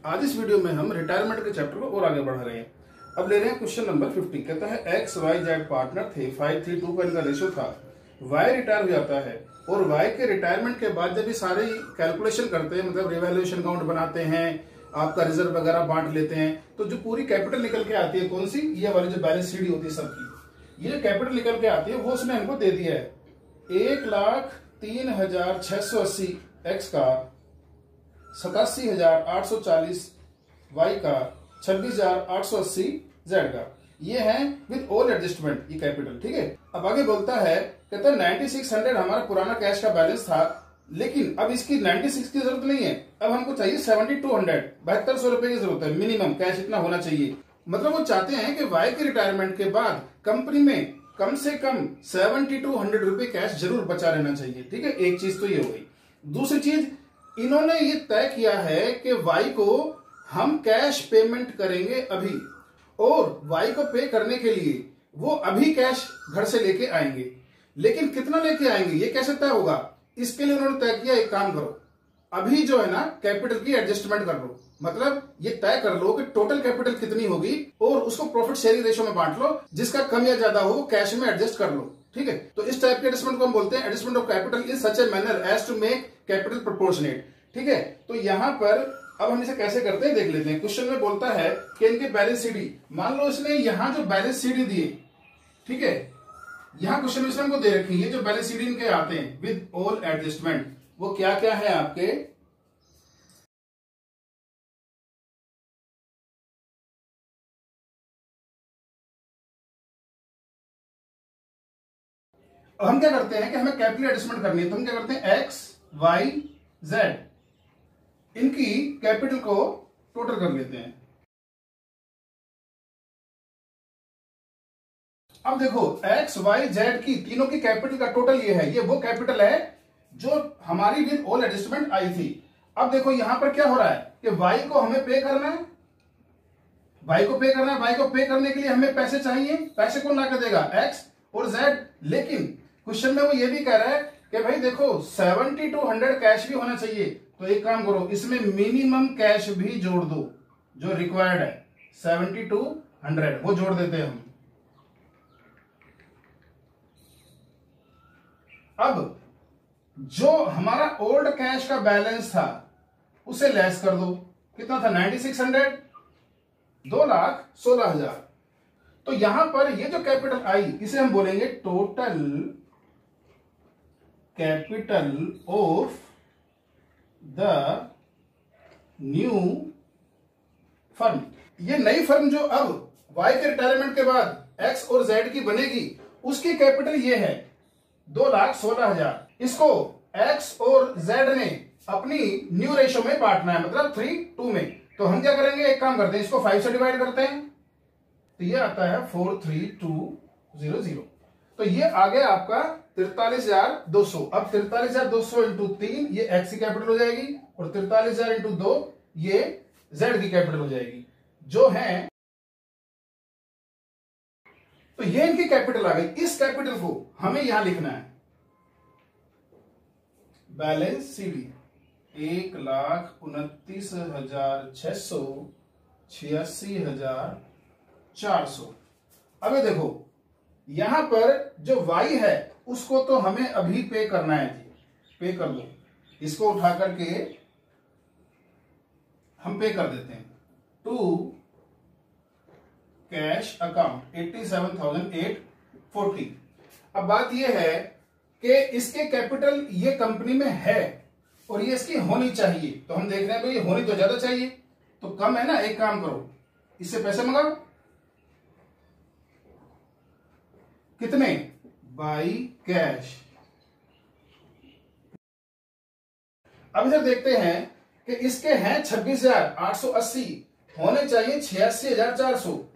आज इस वीडियो में हम रिटायरमेंट के चैप्टर को और आगे बढ़ा रहे हैं। अब ले रहे हैं क्वेश्चन नंबर 50। कहता है एक्स वाई जेड पार्टनर थे, 5:3:2 का इनका रेशियो था। वाई रिटायर हो जाता है और वाई के रिटायरमेंट के बाद जब ये सारे कैलकुलेशन करते हैं, मतलब रिवैल्यूएशन अकाउंट बनाते हैं, आपका रिजर्व वगैरह बांट लेते हैं, तो जो पूरी कैपिटल निकल के आती है कौन सी, ये वाली जो बैलेंस शीट होती है सबकी, ये जो कैपिटल निकल के आती है वो उसने हमको दे दिया है 1,03,680 एक्स का, 87,840 वाई का, 26,880 जेड का। ये है विद ऑल एडजस्टमेंट ये कैपिटल। ठीक है, अब आगे बोलता है, कहता है 9600 हमारा पुराना कैश का बैलेंस था, लेकिन अब इसकी 96 की जरूरत नहीं है, अब हमको चाहिए 7200, 7200 रुपए की जरूरत है, मिनिमम कैश इतना होना चाहिए। मतलब वो चाहते हैं कि वाई के रिटायरमेंट के बाद कंपनी में कम से कम 7200 रुपए कैश जरूर बचा रहना चाहिए। ठीक है, एक चीज तो ये हो गई। दूसरी चीज, इन्होंने ये तय किया है कि वाई को हम कैश पेमेंट करेंगे अभी, और वाई को पे करने के लिए वो अभी कैश घर से लेके आएंगे, लेकिन कितना लेके आएंगे ये कैसे तय होगा, इसके लिए उन्होंने तय किया एक काम करो, अभी जो है ना कैपिटल की एडजस्टमेंट कर लो, मतलब ये तय कर लो कि टोटल कैपिटल कितनी होगी और उसको प्रॉफिट शेयरिंग रेशियो में बांट लो, जिसका कम या ज्यादा हो वो कैश में एडजस्ट कर लो। ठीक है, तो इस टाइप के एडजस्टमेंट को हम बोलते हैं adjustment of capital in such a manner as to make capital proportionate. ठीक है, तो यहां पर अब हम इसे कैसे करते हैं देख लेते हैं। क्वेश्चन में बोलता है कि इनके बैलेंस सीडी, मान लो इसने यहां जो बैलेंस सीडी दिए, ठीक है, यहां क्वेश्चन में हमको दे रखी है जो बैलेंस सीडी इनके आते हैं विद ऑल एडजस्टमेंट, वो क्या क्या है आपके, हम क्या करते हैं कि हमें कैपिटल एडजस्टमेंट करनी है, तो हम क्या करते हैं एक्स वाई जेड इनकी कैपिटल को टोटल कर लेते हैं। अब देखो एक्स वाई जेड की तीनों की कैपिटल का टोटल ये है, ये वो कैपिटल है जो हमारी विद ऑल एडजस्टमेंट आई थी। अब देखो यहां पर क्या हो रहा है कि वाई को हमें पे करना है, वाई को पे करना है, वाई को पे करने के लिए हमें पैसे चाहिए, पैसे कौन ला कर देगा, एक्स और जेड। लेकिन क्वेश्चन में वो ये भी कह रहा है कि भाई देखो 7200 कैश भी होना चाहिए, तो एक काम करो इसमें मिनिमम कैश भी जोड़ दो जो रिक्वायर्ड है, 7200 वो जोड़ देते हैं हम। अब जो हमारा ओल्ड कैश का बैलेंस था उसे लेस कर दो, कितना था 9600, 2,16,000। तो यहां पर ये जो कैपिटल आई इसे हम बोलेंगे total capital of the new firm. ये नई फर्म जो अब वाई के रिटायरमेंट के बाद एक्स और जेड की बनेगी, उसकी कैपिटल ये है 2,16,000। इसको एक्स और जेड ने अपनी न्यू रेशियो में बांटना है, मतलब 3:2 में। तो हम क्या करेंगे, एक काम करते हैं, इसको 5 से डिवाइड करते हैं, तो ये आता है 43200। तो ये आ गया आपका 43,200। अब 43,200 इंटू 3 ये एक्स की कैपिटल हो जाएगी, और 43,000 इंटू 2 ये जेड की कैपिटल हो जाएगी, जो है, तो ये इनकी कैपिटल आ गई। इस कैपिटल को हमें यहां लिखना है बैलेंस सीडी 1,29,600, 86,400। अब ये देखो यहां पर जो y है उसको तो हमें अभी पे करना है जी, पे कर दो, इसको उठा करके हम पे कर देते हैं टू कैश अकाउंट 87,840। अब बात यह है कि इसके कैपिटल ये कंपनी में है और ये इसकी होनी चाहिए, तो हम देख रहे हैं भाई ये होनी तो ज्यादा चाहिए, तो कम है ना, एक काम करो इससे पैसे मंगाओ, कितने, बाई कैश। अब इधर देखते हैं कि इसके हैं 26,880, होने चाहिए 86,400,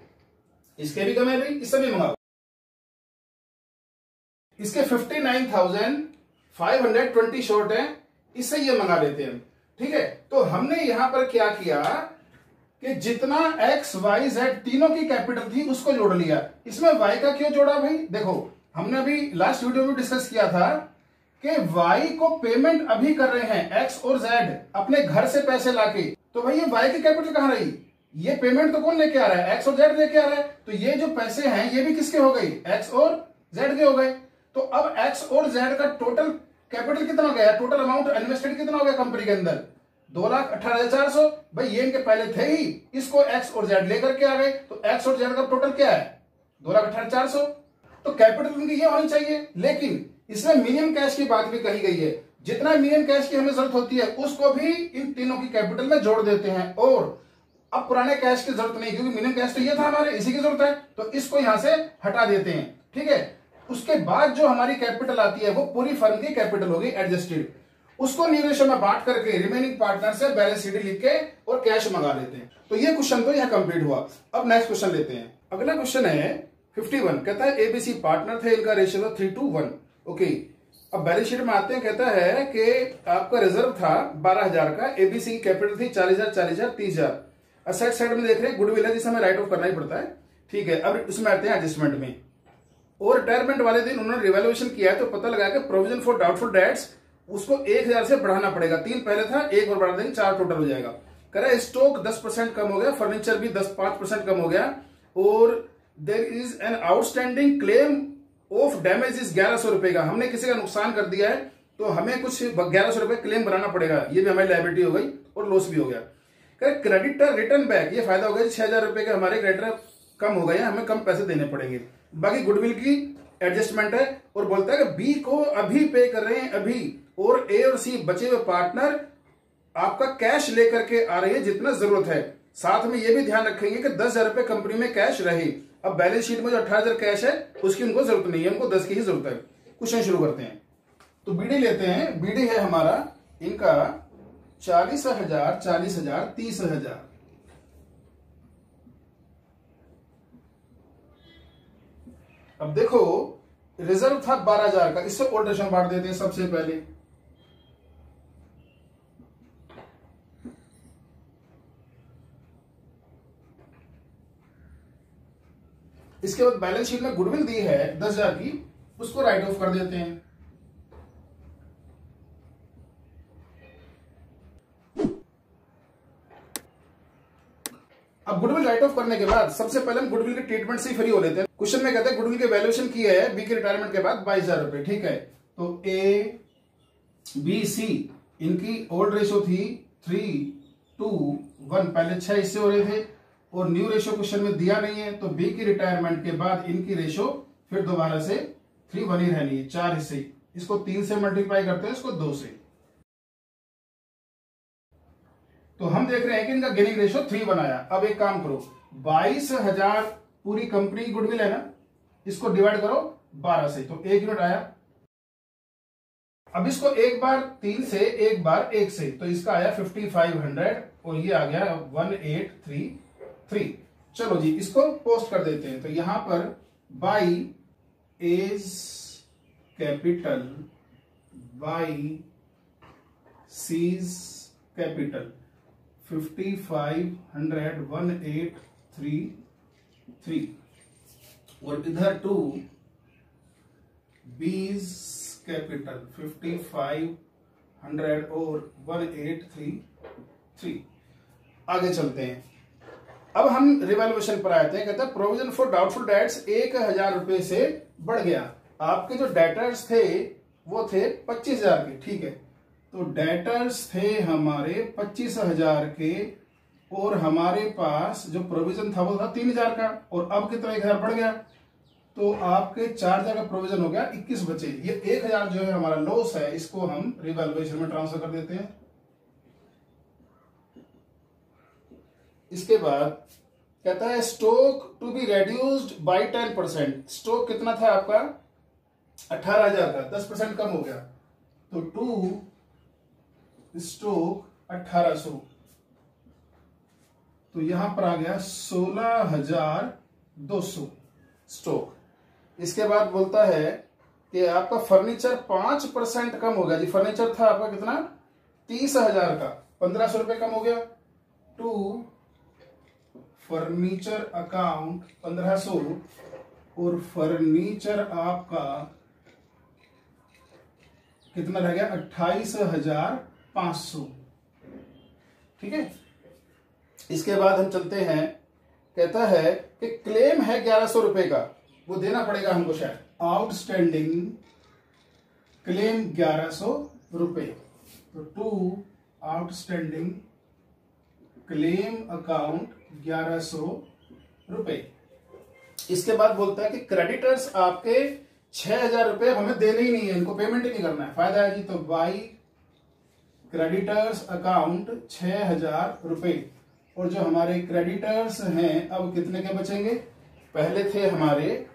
इसके भी कम है भाई, इससे भी मंगाओ। इसके 59,520 शॉर्ट है, इससे ये मंगा लेते हैं। ठीक है, तो हमने यहां पर क्या किया कि जितना एक्स वाई जेड तीनों की कैपिटल थी उसको जोड़ लिया। इसमें वाई का क्यों जोड़ा भाई, देखो हमने अभी लास्ट वीडियो में डिस्कस किया था कि वाई को पेमेंट अभी कर रहे हैं एक्स और जेड अपने घर से पैसे लाके, तो भाई ये y की कैपिटल कहां रही? ये पेमेंट तो कौन लेके आ रहा है? x और z लेके आ रहा है। तो ये जो पैसे हैं ये भी किसके हो गई? x और z के हो गए। तो अब x और z का टोटल कैपिटल कितना हो गया? टोटल अमाउंट इन्वेस्टेड कितना हो गया कंपनी के अंदर? 2,18,400। भाई ये इनके पहले थे ही, इसको x और z लेकर के आ गए, तो x और z का टोटल क्या है? 2,18,400। तो कैपिटल उनकी ये होनी चाहिए, लेकिन इसमें मिनिमम कैश की बात भी कही गई है। जितना मिनिमम कैश की हमें जरूरत होती है उसको भी इन तीनों की कैपिटल में जोड़ देते हैं। और अब पुराने कैश की जरूरत नहीं, क्योंकि मिनिमम कैश तो ये था हमारे, इसी की जरूरत है, तो इसको यहां से हटा देते हैं। ठीक है, उसके बाद जो हमारी कैपिटल आती है वो पूरी फर्म की कैपिटल होगी एडजस्टेड। उसको न्यू रेशियो में बांट करके रिमेनिंग पार्टनर से बैलेंस शीट लिख के और कैश मंगा लेते हैं। तो ये क्वेश्चन तो यह कंप्लीट हुआ। अब नेक्स्ट क्वेश्चन लेते हैं। अगला क्वेश्चन है 51। कहता है एबीसी पार्टनर थे, इनका रेशियो था 3:1। ओके, अब बैलेंस शीट में आते हैं। कहता है कि आपका रिजर्व था 12,000 का, एबीसी की कैपिटल थी 40,000, 40,000, 30,000। असेट साइड में देख रहे हैं गुडविल है जिसे हमें राइट ऑफ करना ही पड़ता है। ठीक है, अब उसमें आते हैं एडजस्टमेंट में। और रिटायरमेंट वाले दिन उन्होंने रिवैल्यूएशन किया है, तो पता लगा कि प्रोविजन फॉर डाउटफुल डेट्स उसको 1,000 से बढ़ाना पड़ेगा। 3 पहले था, 1 और बढ़ा देंगे, 4 टोटल हो जाएगा। कह रहा है स्टॉक 10% कम हो गया, फर्नीचर भी 5% कम हो गया, और there is an outstanding claim of damages 1,100 रुपए का। हमने किसी का नुकसान कर दिया है तो हमें कुछ 1,100 रुपए क्लेम बनाना पड़ेगा। ये भी हमारी लायबिलिटी हो गई और लॉस भी हो गया। क्रेडिटर रिटर्न बैक, ये फायदा हो गया, 6,000 रुपए के हमारे क्रेडिटर कम हो गए, हमें कम पैसे देने पड़ेंगे। बाकी गुडविल की एडजस्टमेंट है, और बोलता है कि बी को अभी पे कर रहे हैं अभी, और ए और सी बचे हुए पार्टनर आपका कैश लेकर के आ रहे हैं जितना जरूरत है। साथ में ये भी ध्यान रखेंगे कि 10,000 रुपए कंपनी में कैश रहे। अब बैलेंस शीट में जो 18,000 कैश है उसकी उनको जरूरत नहीं है, उनको 10 की ही जरूरत है। क्वेश्चन शुरू करते हैं। तो बीडी लेते हैं। बीडी है हमारा इनका 40,000, 40,000, 30,000। अब देखो रिजर्व था 12,000 का, इससे ओल्ड रेशो बांट देते हैं सबसे पहले। इसके बाद बैलेंस शीट में गुडविल दी है 10,000 की, उसको राइट ऑफ कर देते हैं। अब गुडविल राइट ऑफ करने के बाद सबसे पहले हम गुडविल के ट्रीटमेंट से फ्री हो लेते हैं। क्वेश्चन में कहते हैं गुडविल की वैल्यूएशन की है बी के रिटायरमेंट के बाद 22,000 रुपए। ठीक है, तो ए बी सी इनकी ओल्ड रेशो थी 3:1, पहले 6 हिस्से हो रहे थे, और न्यू रेशो क्वेश्चन में दिया नहीं है, तो बी की रिटायरमेंट के बाद इनकी रेशो फिर दोबारा से 3:1 ही रहनी है, 4 हिस्से। इसको 3 से मल्टीप्लाई करते हैं, इसको 2 से, तो हम देख रहे हैं कि इनका गेनिंग रेशो 3:1 आया। अब एक काम करो, 22,000 पूरी कंपनी की गुडविल है ना, इसको डिवाइड करो 12 से, तो 1 यूनिट आया। अब इसको एक बार 3 से, एक बार 1 से, तो इसका आया 5,500, और ये आ गया 1,833। चलो जी, इसको पोस्ट कर देते हैं। तो यहां पर by is capital, by seize capital 5,500, 1,833, और इधर टू बीज कैपिटल 5,500 और 1,833। आगे चलते हैं। अब हम रिवैल्यूएशन पर आते हैं। कहते हैं प्रोविजन फॉर डाउटफुल डेट्स 1,000 रुपए से बढ़ गया। आपके जो डेटर्स थे वो थे 25,000 के। ठीक है, तो डेटर्स थे हमारे 25,000 के, और हमारे पास जो प्रोविजन था वो था 3,000 का, और अब कितना 1,000 बढ़ गया, तो आपके 4,000 का प्रोविजन हो गया, 21 बचे। ये 1,000 जो है हमारा लॉस है, इसको हम रिवैल्यूएशन में ट्रांसफर कर देते हैं। इसके बाद कहता है stock to be reduced by 10%। Stock कितना था आपका 18,000 का, 10% कम हो गया, तो टू स्टॉक 1,800, तो यहां पर आ गया 16,200 स्टॉक। इसके बाद बोलता है कि आपका फर्नीचर 5% कम हो गया जी। फर्नीचर था आपका कितना 30,000 का, 1,500 रुपए कम हो गया, टू फर्नीचर अकाउंट 1,500, और फर्नीचर आपका कितना रह गया 28,500। ठीक है, इसके बाद हम चलते हैं, कहता है कि क्लेम है 1100 रुपए का, वो देना पड़ेगा हमको शायद। आउटस्टैंडिंग क्लेम 1100 रुपए, तो टू आउटस्टैंडिंग क्लेम अकाउंट 1100 रुपए। इसके बाद बोलता है कि क्रेडिटर्स आपके 6000 रुपए हमें देने ही नहीं है, इनको पेमेंट ही नहीं करना है, फायदा है जी। तो बाई क्रेडिटर्स अकाउंट 6000 रुपए, और जो हमारे क्रेडिटर्स हैं अब कितने के बचेंगे, पहले थे हमारे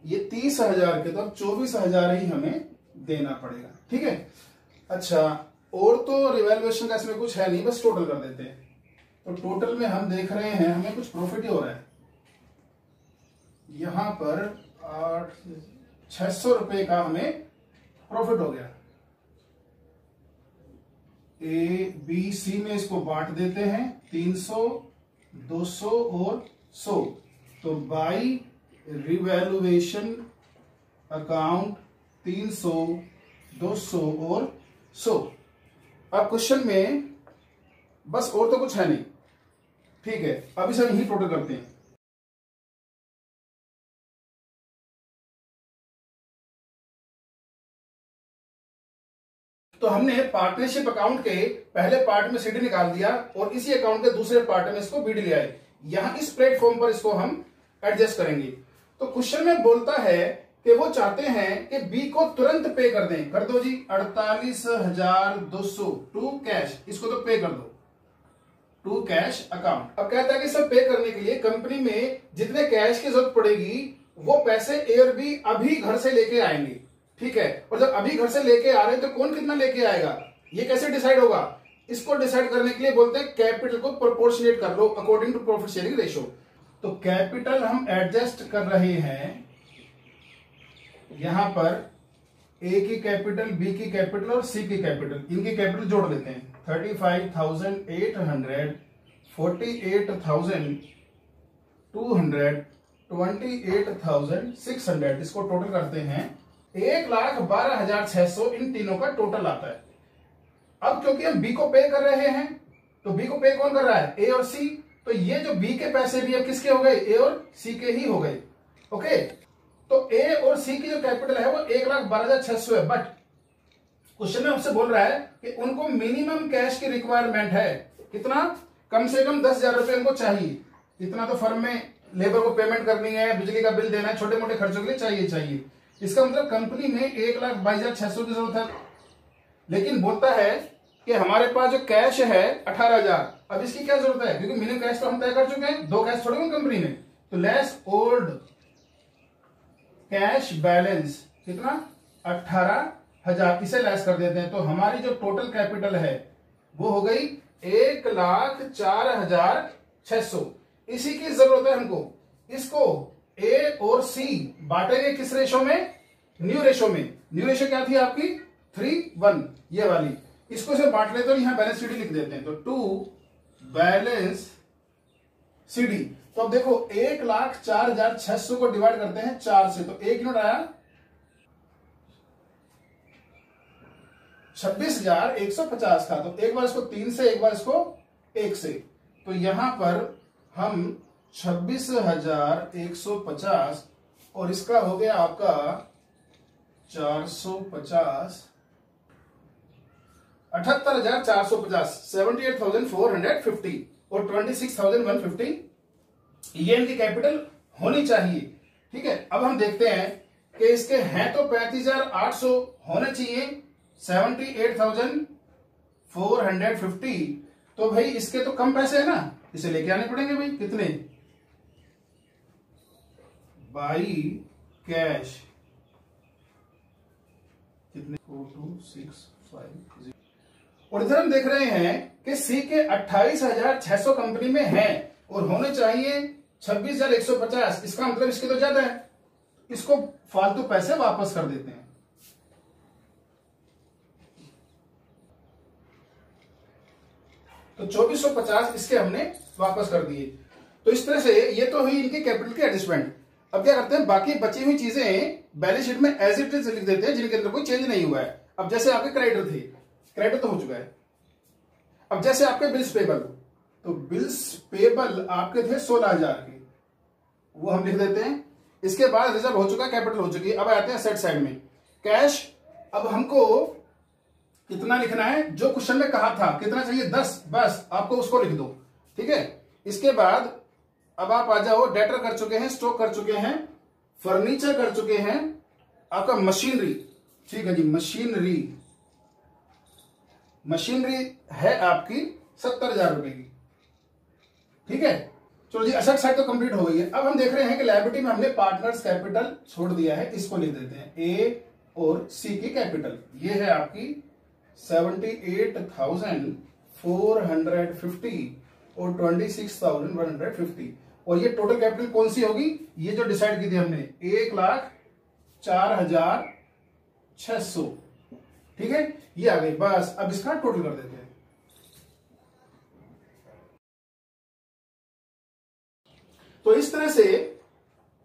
ये 30,000 के, तो अब 24,000 ही हमें देना पड़ेगा, ठीक है। अच्छा, और तो रिवैल्यूएशन का इसमें कुछ है नहीं, बस टोटल कर देते हैं। तो टोटल में हम देख रहे हैं हमें कुछ प्रॉफिट ही हो रहा है, यहां पर 600 रुपए का हमें प्रॉफिट हो गया। ए बी सी में इसको बांट देते हैं, 300, 200 और 100। तो बाई रिवैल्यूएशन अकाउंट 300, 200 और 100। अब क्वेश्चन में बस और तो कुछ है नहीं, ठीक है। अब इसे हम यही टोटल करते हैं। तो हमने पार्टनरशिप अकाउंट के पहले पार्ट में सीडी निकाल दिया और इसी अकाउंट के दूसरे पार्ट में इसको बीडी ले आए। यहां इस प्लेटफॉर्म पर इसको हम एडजस्ट करेंगे। तो क्वेश्चन में बोलता है कि वो चाहते हैं कि बी को तुरंत पे कर दें। कर दो जी, 48,200 टू कैश, इसको तो पे कर दो, टू कैश अकाउंट। अब कहता है कि सब पे करने के लिए कंपनी में जितने कैश की जरूरत पड़ेगी वो पैसे ए और बी अभी घर से लेके आएंगे, ठीक है। और जब अभी घर से लेके आ रहे हैं तो कौन कितना लेके आएगा, ये कैसे डिसाइड होगा। इसको डिसाइड करने के लिए बोलते हैं कैपिटल को प्रोपोर्शनेट कर लो according to profit sharing ratio. तो कैपिटल हम एडजस्ट कर रहे हैं, यहां पर ए की कैपिटल, बी की कैपिटल और सी की कैपिटल, इनकी कैपिटल जोड़ लेते हैं। 35,800, 48,200, 28,600, इसको टोटल करते हैं 1,12,600। इन तीनों का टोटल आता है। अब क्योंकि हम बी को पे कर रहे हैं तो बी को पे कौन कर रहा है, ए और सी। तो ये जो बी के पैसे भी अब किसके हो गए, ए और सी के ही हो गए, ओके। तो ए और सी की जो कैपिटल है वो 1,12,600 है। बट क्वेश्चन में हमसे बोल रहा है कि उनको मिनिमम कैश की रिक्वायरमेंट है, कितना, कम से कम 10,000 रुपए उनको चाहिए। इतना तो फर्म में लेबर को पेमेंट करनी है, बिजली का बिल देना है, छोटे मोटे खर्चों के लिए चाहिए। इसका मतलब कंपनी में 1,22,600 की जरूरत है। लेकिन बोलता है कि हमारे पास जो कैश है 18,000। अब इसकी क्या जरूरत है, क्योंकि मिनिमम कैश तो हम तय कर चुके हैं, 2 कैश थोड़े कंपनी में। तो लेस ओल्ड कैश बैलेंस कितना, 18,000, इसे लेस कर देते हैं। तो हमारी जो टोटल कैपिटल है वो हो गई 1,04,600। इसी की जरूरत है हमको। इसको ए और सी बांटेंगे किस रेशो में, न्यू रेशो में। न्यू रेशो क्या थी आपकी, 3:1, ये वाली। इसको से बांट लेते हैं, यहां बैलेंस सीडी लिख देते हैं। तो टू बैलेंस सीडी। तो अब देखो 1,04,600 को डिवाइड करते हैं 4 से, तो 1 यूनिट आया 26,150 का। तो एक बार इसको 3 से, एक बार इसको 1 से। तो यहां पर हम 26,150 और इसका हो गया आपका 450, 78,450, 78,450 और 26,150, ये इनकी कैपिटल होनी चाहिए, ठीक है। अब हम देखते हैं कि इसके हैं तो 35,800 होने चाहिए, 78,450। तो भाई इसके तो कम पैसे है ना, इसे लेके आने पड़ेंगे भाई। कितने, बाई कैश कितने, 42,650। और इधर हम देख रहे हैं कि सी के 28,600 कंपनी में है और होने चाहिए 26,150। इसका मतलब इसके तो ज्यादा है, इसको फालतू पैसे वापस कर देते हैं। तो 2,450 इसके हमने वापस कर दिए। तो इस तरह से ये तो हुई इनकी कैपिटल की एडजस्टमेंट। अब क्या करते हैं, बाकी बची हुई चीजें बैलेंस शीट में एज इट इज लिख देते हैं, जिनके अंदर कोई चेंज नहीं हुआ है। अब जैसे आपके क्रेडिटर थे, क्रेडिट तो हो चुका है। अब जैसे आपके बिल्स पेबल, तो बिल्स पेबल आपके थे 16,000 के, वो हम लिख देते हैं। इसके बाद रिजर्व हो चुका, कैपिटल हो चुकी है। अब आते हैं सेट साइड में कैश। अब हमको कितना लिखना है, जो क्वेश्चन में कहा था कितना चाहिए 10, बस आपको उसको लिख दो, ठीक है। इसके बाद अब आप आ जाओ, डेटर कर चुके हैं, स्टॉक कर चुके हैं, फर्नीचर कर चुके हैं, आपका मशीनरी, ठीक है जी, मशीनरी है आपकी 70,000 रुपए की, ठीक है। चलो जी, असेट साइड तो कंप्लीट हो गई है। अब हम देख रहे हैं कि लायबिलिटी में हमने पार्टनर्स कैपिटल छोड़ दिया है, इसको लिख देते हैं ए और सी की कैपिटल। ये है आपकी 78,450 और 26,150, और ये टोटल कैपिटल कौन सी होगी, ये जो डिसाइड की थी हमने 1,04,600, ठीक है, ये आ गई। बस अब इसका टोटल कर देते हैं। तो इस तरह से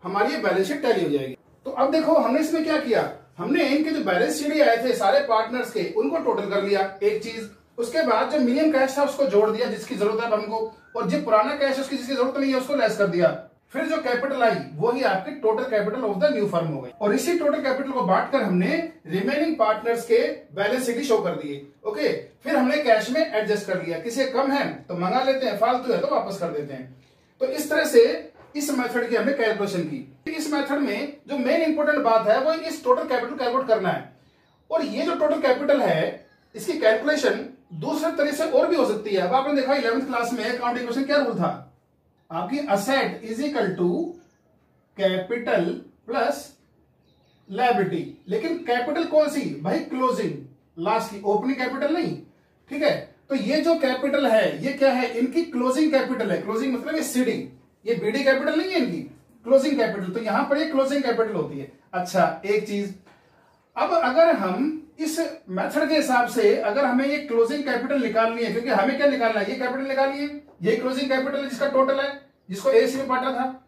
हमारी ये बैलेंस शीट टैली हो जाएगी। तो अब देखो हमने इसमें क्या किया, हमने इनके जो बैलेंस शीट आए थे सारे पार्टनर्स के, उनको टोटल कर लिया एक चीज। उसके बाद जो मिनिमम कैश था उसको जोड़ दिया जिसकी जरूरत है हमको, और जो पुराना कैश उसकी जिसकी जरूरत नहीं है उसको लेस कर दिया। फिर जो कैपिटल आई वो ही आपकी total capital of the new firm हो गई, और इसी टोटल कैपिटल को बांटकर हमने रिमेनिंग पार्टनर्स के बैलेंस शीट शो कर दिए। ओके, फिर हमने कैश में एडजस्ट कर लिया, किसी कम है तो मंगा लेते हैं, फालतू है तो वापस कर देते हैं। तो इस तरह से इस मेथड की हमने कैलकुलेशन की। इस मेथड में जो मेन इंपॉर्टेंट बात है वो इस टोटल कैपिटल कैलकुलेट करना है, और ये जो टोटल कैपिटल है इसकी कैलकुलेशन दूसरे तरीके से और भी हो सकती है। अब आपने देखा 11th क्लास में अकाउंटिंग क्वेश्चन क्या रूल था, आपकी asset is equal to capital plus liability, लेकिन कैपिटल कौन सी भाई, क्लोजिंग लास्ट की, ओपनिंग कैपिटल नहीं, ठीक है। तो ये जो कैपिटल है ये क्या है, इनकी क्लोजिंग कैपिटल है। क्लोजिंग मतलब ये सीडी, ये बीडी कैपिटल नहीं है इनकी, क्लोजिंग कैपिटल, तो यहां पर ये क्लोजिंग कैपिटल होती है। अच्छा, एक चीज, अब अगर हम इस मेथड के हिसाब से अगर हमें ये क्लोजिंग कैपिटल निकालनी है, क्योंकि हमें क्या निकालना है, ये कैपिटल निकालनी है, ये क्लोजिंग कैपिटल है जिसका टोटल है, जिसको ए सी में बांटा था,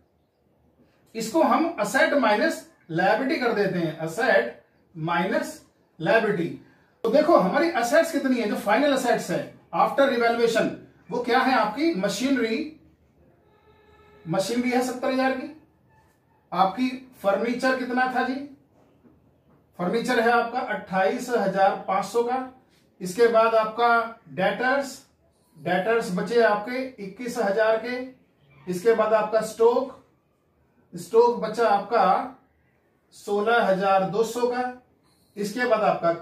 इसको हम असेट माइनस लायबिलिटी कर देते हैं, असेट माइनस लायबिलिटी। तो देखो हमारी असेट्स कितनी है, जो फाइनल असेट्स है आफ्टर रिवैल्यूएशन, वो क्या है आपकी, मशीनरी है 70,000 की, आपकी फर्नीचर कितना था जी, फर्नीचर है आपका 28,500 का। इसके बाद आपका डेटर्स बचे आपके 21,000 के। इसके बाद आपका स्टॉक बचा आपका 16,200 का। इसके बाद आपका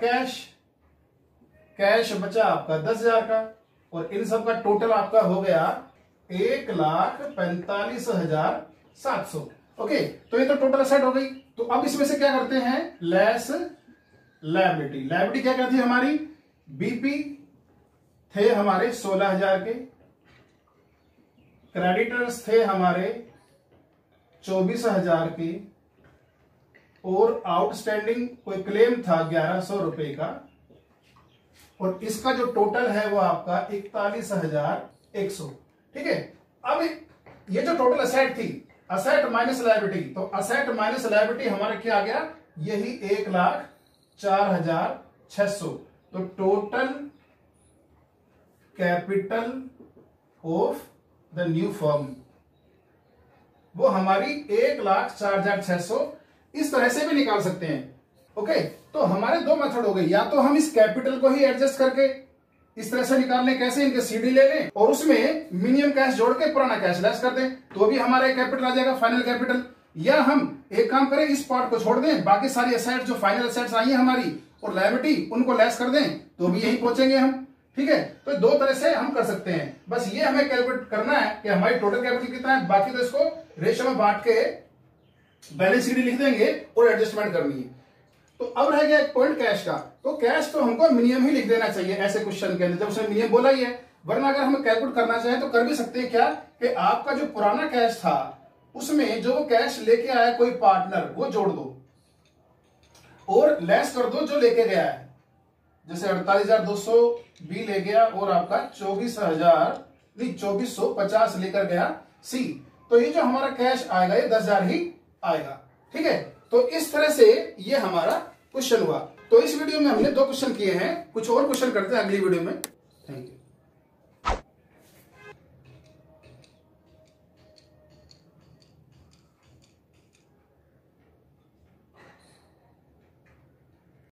कैश बचा आपका 10,000 का, और इन सब का टोटल आपका हो गया 1,45,700। ओके, तो ये तो टोटल असेट हो गई। तो अब इसमें से क्या करते हैं, लेस लायबिलिटी। लायबिलिटी क्या कहती है हमारी, बीपी थे हमारे 16,000 के, क्रेडिटर्स थे हमारे 24,000 के, और आउटस्टैंडिंग कोई क्लेम था 1,100 रुपए का, और इसका जो टोटल है वो आपका 41,100, ठीक है। अब ये जो टोटल असेट थी, असेट माइनस लायबिलिटी, तो असेट माइनस लायबिलिटी हमारा क्या आ गया, यही 1,04,600। तो total capital of the new firm वो हमारी 1,04,600 इस तरह से भी निकाल सकते हैं। ओके, तो हमारे दो मेथड हो गए, या तो हम इस कैपिटल को ही एडजस्ट करके इस तरह से निकालने, कैसे, इनके सीडी ले लें और उसमें मिनिमम कैश जोड़ के पुराना कैश लेस कर दें, तो भी हमारा कैपिटल आ जाएगा, फाइनल कैपिटल। या हम एक काम करें, इस पार्ट को छोड़ दें, बाकी सारी असेट्स जो फाइनल असेट्स आई है हमारी और लायबिलिटी, उनको लेस कर दें, तो भी यही पहुंचेंगे हम, ठीक है। तो दो तरह से हम कर सकते हैं, बस ये हमें कैलकुलेट करना है कि हमारी टोटल कैपिटल कितना है, बाकी तो इसको रेशियो में बांट के बैलेंस शीट लिख देंगे और एडजस्टमेंट करनी है। तो अब रह गया एक पॉइंट कैश का, तो कैश तो हमको मिनिमम ही लिख देना चाहिए ऐसे क्वेश्चन के अंदर, जब उसने मिनिमम बोला ही है। वरना अगर हम कैलकुलेट करना चाहें तो कर भी सकते हैं, क्या कि आपका जो पुराना कैश था उसमें जो कैश लेके आया कोई पार्टनर वो जोड़ दो और लेस कर दो जो लेके गया है, जैसे 48,200 बी ले गया और आपका 24,50 लेकर गया सी, तो ये जो हमारा कैश आएगा ये 10,000 ही आएगा, ठीक है। तो इस तरह से ये हमारा क्वेश्चन हुआ। तो इस वीडियो में हमने 2 क्वेश्चन किए हैं, कुछ और क्वेश्चन करते हैं अगली वीडियो में। Thank you.